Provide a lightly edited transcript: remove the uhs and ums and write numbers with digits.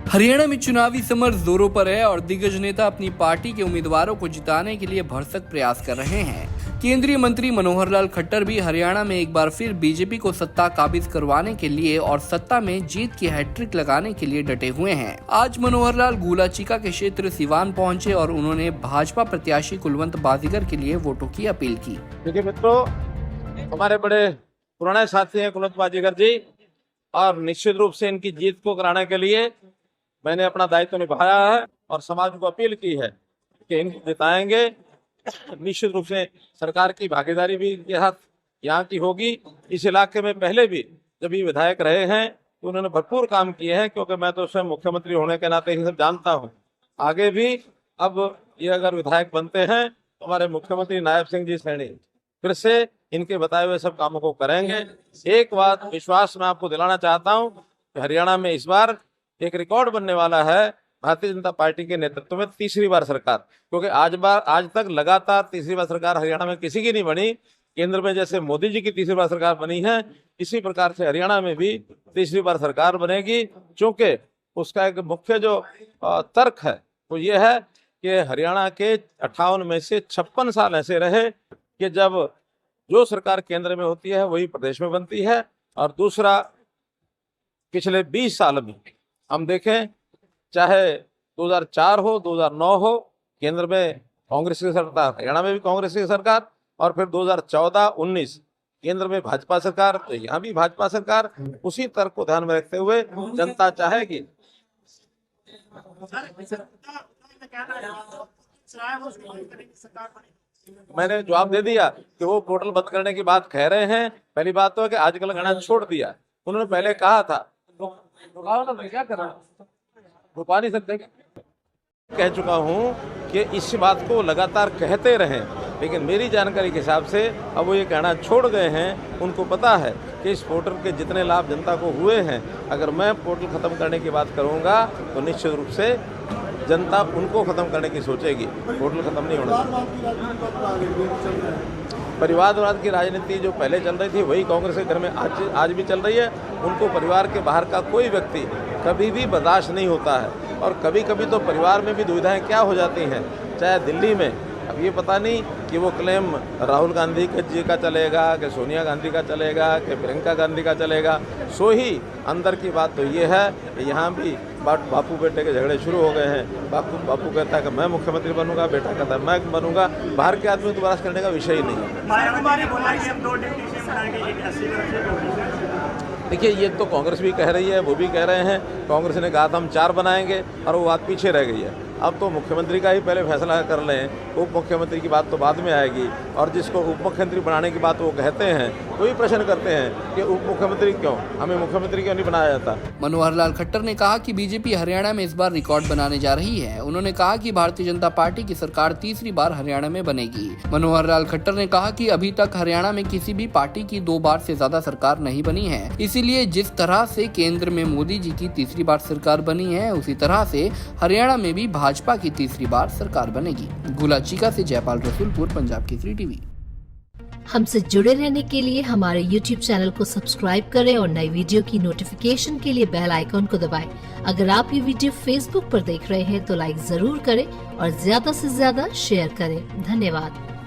हरियाणा में चुनावी समर जोरों पर है और दिग्गज नेता अपनी पार्टी के उम्मीदवारों को जिताने के लिए भरसक प्रयास कर रहे हैं। केंद्रीय मंत्री मनोहर लाल खट्टर भी हरियाणा में एक बार फिर बीजेपी को सत्ता काबिज करवाने के लिए और सत्ता में जीत की हैट्रिक लगाने के लिए डटे हुए हैं। आज मनोहर लाल गुलाचिका के क्षेत्र सिवान पहुंचे और उन्होंने भाजपा प्रत्याशी कुलवंत बाजीगर के लिए वोटों की अपील की। देखिए मित्रों, हमारे बड़े पुराने साथी हैं कुलवंत बाजीगर जी, और निश्चित रूप से इनकी जीत को कराने के लिए मैंने अपना दायित्व निभाया है और समाज को अपील की है कि इनको जिताएंगे। निश्चित रूप से सरकार की भागीदारी भी इनके साथ यहाँ की होगी। इस इलाके में पहले भी जब ये विधायक रहे हैं तो उन्होंने भरपूर काम किए हैं, क्योंकि मैं तो स्वयं मुख्यमंत्री होने के नाते ये सब जानता हूँ। आगे भी अब ये अगर विधायक बनते हैं तो हमारे मुख्यमंत्री नायब सिंह जी सैनी फिर से इनके बताए हुए सब कामों को करेंगे। एक बात विश्वास में आपको दिलाना चाहता हूँ कि हरियाणा में इस बार एक रिकॉर्ड बनने वाला है। भारतीय जनता पार्टी के नेतृत्व में तीसरी बार सरकार, क्योंकि आज तक लगातार तीसरी बार सरकार हरियाणा में किसी की नहीं बनी। केंद्र में जैसे मोदी जी की तीसरी बार सरकार बनी है, इसी प्रकार से हरियाणा में भी तीसरी बार सरकार बनेगी। क्योंकि उसका एक मुख्य जो तर्क है वो ये है कि हरियाणा के 58 में से 56 साल ऐसे रहे कि जब जो सरकार केंद्र में होती है वही प्रदेश में बनती है। और दूसरा, पिछले 20 साल में हम देखें, चाहे 2004 हो 2009 हो, केंद्र में कांग्रेस की सरकार, हरियाणा में भी कांग्रेस की सरकार, और फिर 2014-19 केंद्र में भाजपा सरकार, तो यहाँ भी भाजपा सरकार। उसी तर्क को ध्यान में रखते हुए जनता चाहेगी। मैंने जवाब दे दिया कि वो पोर्टल बंद करने की बात कह रहे हैं। पहली बात तो है कि आजकल कहना छोड़ दिया। उन्होंने पहले कहा था क्या कर रहा रुका नहीं सकते। कह चुका हूं कि इस बात को लगातार कहते रहें, लेकिन मेरी जानकारी के हिसाब से अब वो ये कहना छोड़ गए हैं। उनको पता है कि इस पोर्टल के जितने लाभ जनता को हुए हैं, अगर मैं पोर्टल खत्म करने की बात करूंगा तो निश्चित रूप से जनता उनको खत्म करने की सोचेगी। पोर्टल खत्म नहीं होना। परिवारवाद की राजनीति जो पहले चल रही थी वही कांग्रेस के घर में आज भी चल रही है। उनको परिवार के बाहर का कोई व्यक्ति कभी भी बर्दाश्त नहीं होता है। और कभी कभी तो परिवार में भी दुविधाएं क्या हो जाती हैं। चाहे दिल्ली में, अब ये पता नहीं कि वो क्लेम राहुल गांधी जी का चलेगा कि सोनिया गांधी का चलेगा कि प्रियंका गांधी का चलेगा। सो ही अंदर की बात तो ये है कि यहाँ भी बापू बेटे के झगड़े शुरू हो गए हैं। बापू कहता है कि मैं मुख्यमंत्री बनूंगा, बेटा कहता है मैं बनूंगा। बाहर के आदमी को बर्दाश्त करने का विषय ही नहीं है। देखिए, ये तो कांग्रेस भी कह रही है, वो भी कह रहे हैं। कांग्रेस ने कहा था हम 4 बनाएंगे और वो बात पीछे रह गई है। अब तो मुख्यमंत्री का ही पहले फैसला कर लें, उप मुख्यमंत्री की बात तो बाद में आएगी। और जिसको उप मुख्यमंत्री बनाने की बात वो कहते हैं, वही प्रश्न करते हैं कि उप मुख्यमंत्री क्यों, हमें मुख्यमंत्री क्यों नहीं बनाया जाता। मनोहर लाल खट्टर ने कहा कि बीजेपी हरियाणा में इस बार रिकॉर्ड बनाने जा रही है। उन्होंने कहा कि भारतीय जनता पार्टी की सरकार तीसरी बार हरियाणा में बनेगी। मनोहर लाल खट्टर ने कहा कि अभी तक हरियाणा में किसी भी पार्टी की 2 बार से ज्यादा सरकार नहीं बनी है। इसीलिए जिस तरह से केंद्र में मोदी जी की तीसरी बार सरकार बनी है, उसी तरह से हरियाणा में भी भाजपा की तीसरी बार सरकार बनेगी। गुलाचिका से जयपाल रसूलपुर, पंजाब केसरी टीवी। हमसे जुड़े रहने के लिए हमारे YouTube चैनल को सब्सक्राइब करें और नई वीडियो की नोटिफिकेशन के लिए बेल आइकॉन को दबाएं। अगर आप ये वीडियो Facebook पर देख रहे हैं तो लाइक जरूर करें और ज्यादा से ज्यादा शेयर करें। धन्यवाद।